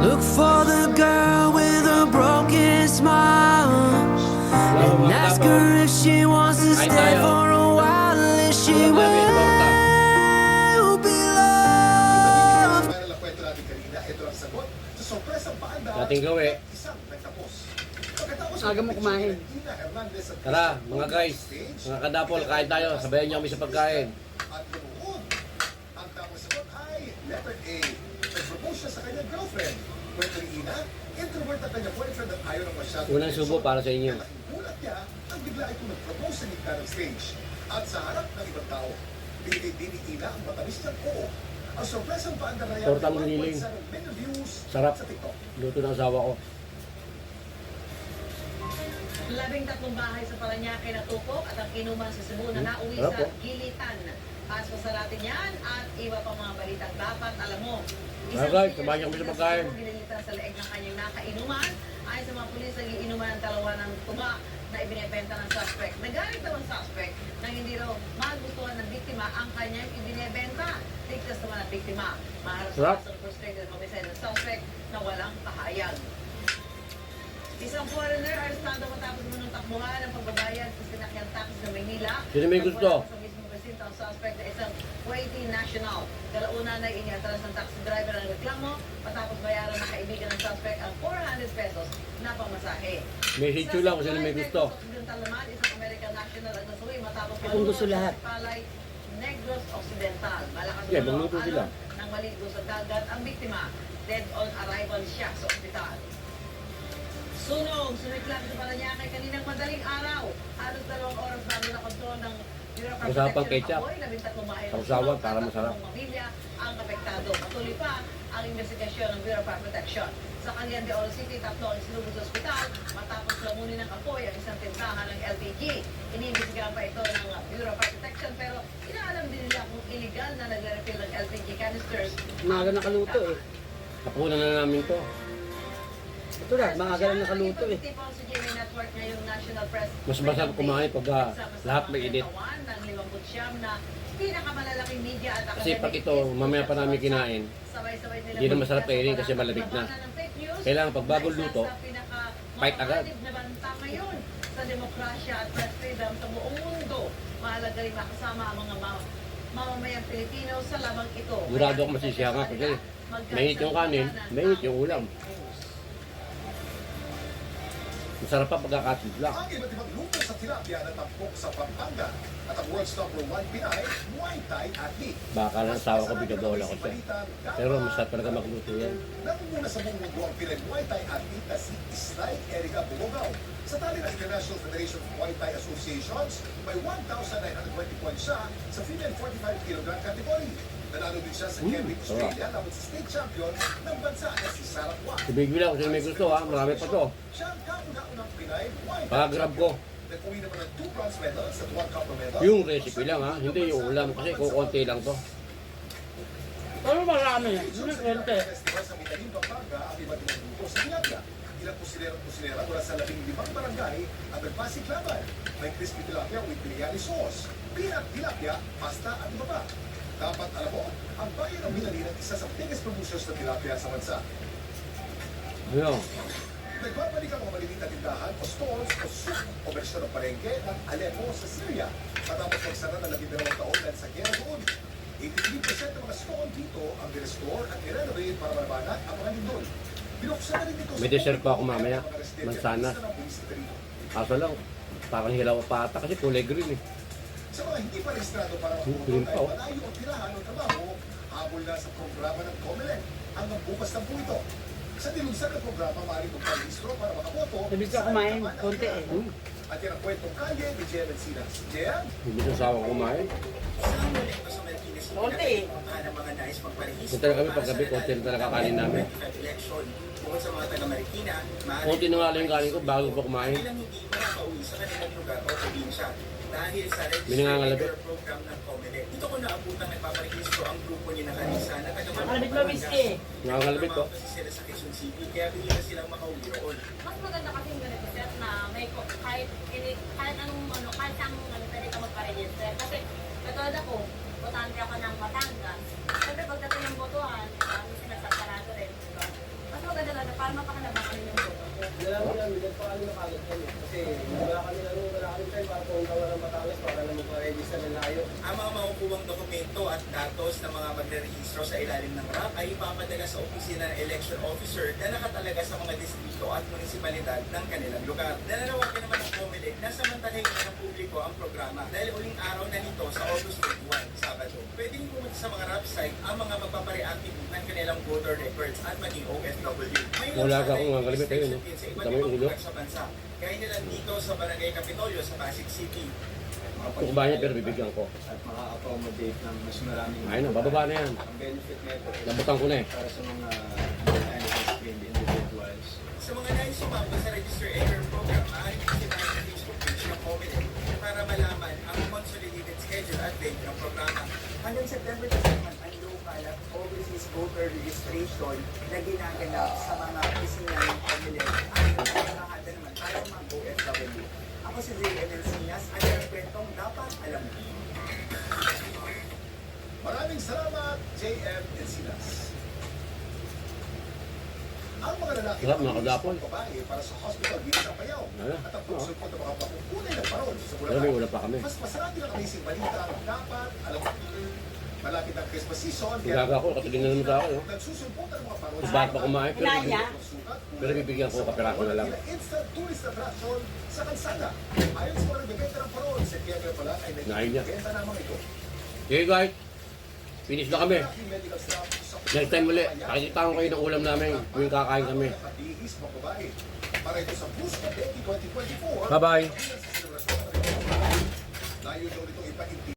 Look for the girl with a broken smile and ask her if she wants to stay for a while. And she will be loved. Dating gawi. Aga mo kumain. Tara, mga guys, mga kadapol, kain tayo. Sabayan niyo kami sa pagkain. At lumuhod. Ang tamang sagot ay letter A. Nag-propose siya sa kanyang girlfriend. Kwento ni Ina, introvert ang kanyang boyfriend at ayaw ng masyado. Unang subo para sa inyo. Mulat niya, ang bigla itong nag-propose sa gitna ng stage. At sa harap ng ibang tao, binigay din ni Ina ang matamis niyang oo. Ang sorpresang paandarayan Tortang giniling. million views Sarap. sa TikTok. Luto ng asawa ko. 13 bahay sa Paranaque na tupok at ang inuman sa Cebu na nauwi Sarap sa po. Gilitan. Paso sa natin yan at iba pang mga balitang dapat alam mo. Mga guys, sabayan niyo kami sa pagkain. Ginilitan sa leeg ng kanyang nakainuman. Ayon sa mga pulis, ang iinuman ng dalawa ng tuba na ibinebenta ng suspect. Nagalit naman suspect na hindi raw magustuhan ng biktima ang kanyang ibinebenta. Ligtas naman ang biktima. Maharap Sarap. sa frustrated homicide ng suspect na walang pahayag. Isang foreigner arestado matapos munong takbuhan ng pagbabayad sa sinakyang tax sa Maynila. Sino may gusto? Sa mismong presinto ang suspect na isang Kuwaiti national. Kalauna na iniatras ng taxi driver ang reklamo matapos bayaran ng kaibigan ng suspect ang 400 pesos na pamasahe. May sityo lang kung sino may gusto. Sa Occidental naman, isang American national ang nasuwi matapos Kung gusto lahat. Palay Negros Occidental. Malakas Yeah, umano magluto ang sila. alon ng maligo sa dagat ang biktima. Dead on arrival siya sa ospital. Sunog, sumiklab sa Paranaque kaninang madaling araw. Halos 2 oras bago na kontrol ng Bureau of Usapang Protection ketchup. ng Apoy, 13 bahay ng Sausawan sunog para at masarap. 10 pamilya ang apektado. Patuloy pa ang investigasyon ng Bureau of Protection. Sa Cagayan de Oro City, 3 ang sinubos sa ospital matapos lamunin ng apoy ang isang tindahan ng LPG. Iniimbestigahan pa ito ng Bureau of Protection pero inaalam din nila kung illegal na nagre-refill ng LPG canisters. Maaga nakaluto eh. Napunan na namin to. Ito na, maaga lang nakaluto eh. Mas masarap kumain pag lahat may init. Ng 59 na pinakamalalaking media at Kasi pag ito, mamaya pa namin kinain, hindi na masarap kainin kasi malamig na. Kailangan pag bagong luto, fight agad. Na banta ngayon sa demokrasya at press freedom sa buong mundo. Mahalaga rin makasama ang mga mamamayang Pilipino sa lamang ito. Sigurado ako masisiya nga kasi mainit yung kanin, mainit yung ulam. Masarap pa pagkakatidla. Ang iba't ibang luto sa tilapia na tampok sa Pampanga at ang world's #1 Pinay, Muay Thai athlete. Baka lang asawa ko, bigabawal ako siya. Pero masarap talaga magluto yan. Nangunguna sa buong mundo ang Pinay Muay Thai athlete na si Islay Erica Bumogaw. Sa tali ng International Federation of Muay Thai Associations, may 1,920 points siya sa female 45 kg category. Nanalo din siya sa Kevin Australia laban sa state champion ng bansa na si Sarah Juan. Si Big Wheel ako, sino may gusto ha, marami pa to. Siya ang kauna-unang Pinay Muay Thai Pag-grab ko. Nag-uwi naman ng 2 bronze medals at 1 copper medal. Yung recipe lang ha, hindi yung ulam kasi kukunti lang to. Pero marami. Hindi kwente. Festival sa Mitalim, Pampanga ang iba't ibang grupo sa tilapia. Ilang pusilera mula sa 15 barangay ang nagpasiklaban. May crispy tilapia with biryani sauce, peanut tilapia, pasta at iba pa. Dapat alam mo, ang bayan ng Minalin ang isa sa biggest producers ng tilapia sa bansa. Ano? Nagbabalik ang mga maliliit na tindahan o stalls o souk o bersyon ng palengke ng Aleppo sa Syria matapos magsara ng 12 taon dahil sa gera doon. 83% ng mga stall dito ang restore at i-renovate para malabanan ang mga lindol. Binuksan na rin ito May dessert pa ako mamaya, mansanas. Kaso lang, parang hilaw pa ata kasi kulay green eh. Sa mga hindi pa rehistrado para green mapupunta pa, ay oh. malayo ang tirahan o trabaho, habol na sa programa ng COMELEC hanggang bukas na po ito. Sa nilunsad ng programa, maaaring magparehistro para makaboto. Ibig ka kumain, konti eh. At yan ang kwentong kalye ni Jen Encinas. Jen? Hindi ko asawa ko kumain. Konti eh. Punta na kami paggabi, konti na talaga kanin namin. Bukod sa mga taga-Marikina, Konti na nga lang yung kanin ko bago pa kumain. ilang hindi makakauwi sa kanilang lugar o probinsya dahil sa May nangangalabit. register program ng COMELEC. Dito ko naabutang nagpaparehistro ang grupo ni na Alisa na Nakalabit ba, Whiskey? Nangangalabit ko. Kasi sila sa Quezon City, kaya bihira silang makauwi roon. Mas maganda kasi yung ganito sir na may kahit anong kahit saan pwede ka magpa-register. Kasi katulad ako, botante ako ng Batangas. Siyempre pagdating ng botohan, sinasaparado rin. Diba? Mas maganda kami nakagad kami. Kasi wala kami time para pumunta ka ng Batangas para na magpa-register ng layo. Ang mga makukuhang dokumento at datos ng mga magre-rehistro sa ilalim ng RAP ay ipapadala sa opisina ng election officer na nakatalaga sa mga distrito at munisipalidad ng kanilang lugar. Nananawagan naman ang COMELEC na samantalahin na ng publiko ang programa dahil uling araw na nito sa August 21, Sabado. Pwedeng pumunta sa mga RAP site ang mga magpapare-active ng kanilang voter records at maging OFW. May Wala ka lansanay akong magalimit kayo, no? sa iba't Tama yung ibang ulo. lugar sa bansa. Kaya nila dito sa Barangay Capitolio sa Pasig City. Kukubahan niya pero bibigyan ko. At maka-accommodate ng mas maraming Ayun na, bababa na yan. ang benefit nito Nabutan ko na eh. para sa mga unemployed individuals. Sa mga nais sumama sa Register Error Program, maaaring bisitahin ang Facebook page ng COMELEC para malaman ang consolidated schedule at date ng programa. Hanggang September 10 naman ang local at overseas voter registration na ginaganap sa mga opisina ng COMELEC at nakahanda naman tayo mga OFW. Ako si JM Encinas at ang kwentong dapat alam mo. Maraming salamat, JM Encinas. Ang mga lalaki Sarap, mga kadapon. babae para sa hospital dito sa Payaw Ala, at ang pagsulpot ng mga pakukulay ng parol sa Pero may Bulacan. ulam pa kami. Mas masarap ang amazing balita dapat alam mo. Malapit ang Christmas season. Gaga ako, katulad na naman sa ako, no? Nagsusulputan ng mga parol. Ba't pa kumain? Pero Kaya? bibigyan, pero bibigyan ko kapiraso na lang. Instant tourist attraction sa kalsada. Ayon sa mga nagbebenta ng parol, sa September pa lang ay Nahin niya. nagbebenta naman ito. Okay guys, finish na kami. Medical staff sa Next time ulit, nakikita ko kayo ng ulam namin. Yung kakain kami. Nakabihis mga babae. Para ito sa Busco Day 2024. Bye-bye. Layo daw nitong ipaintindi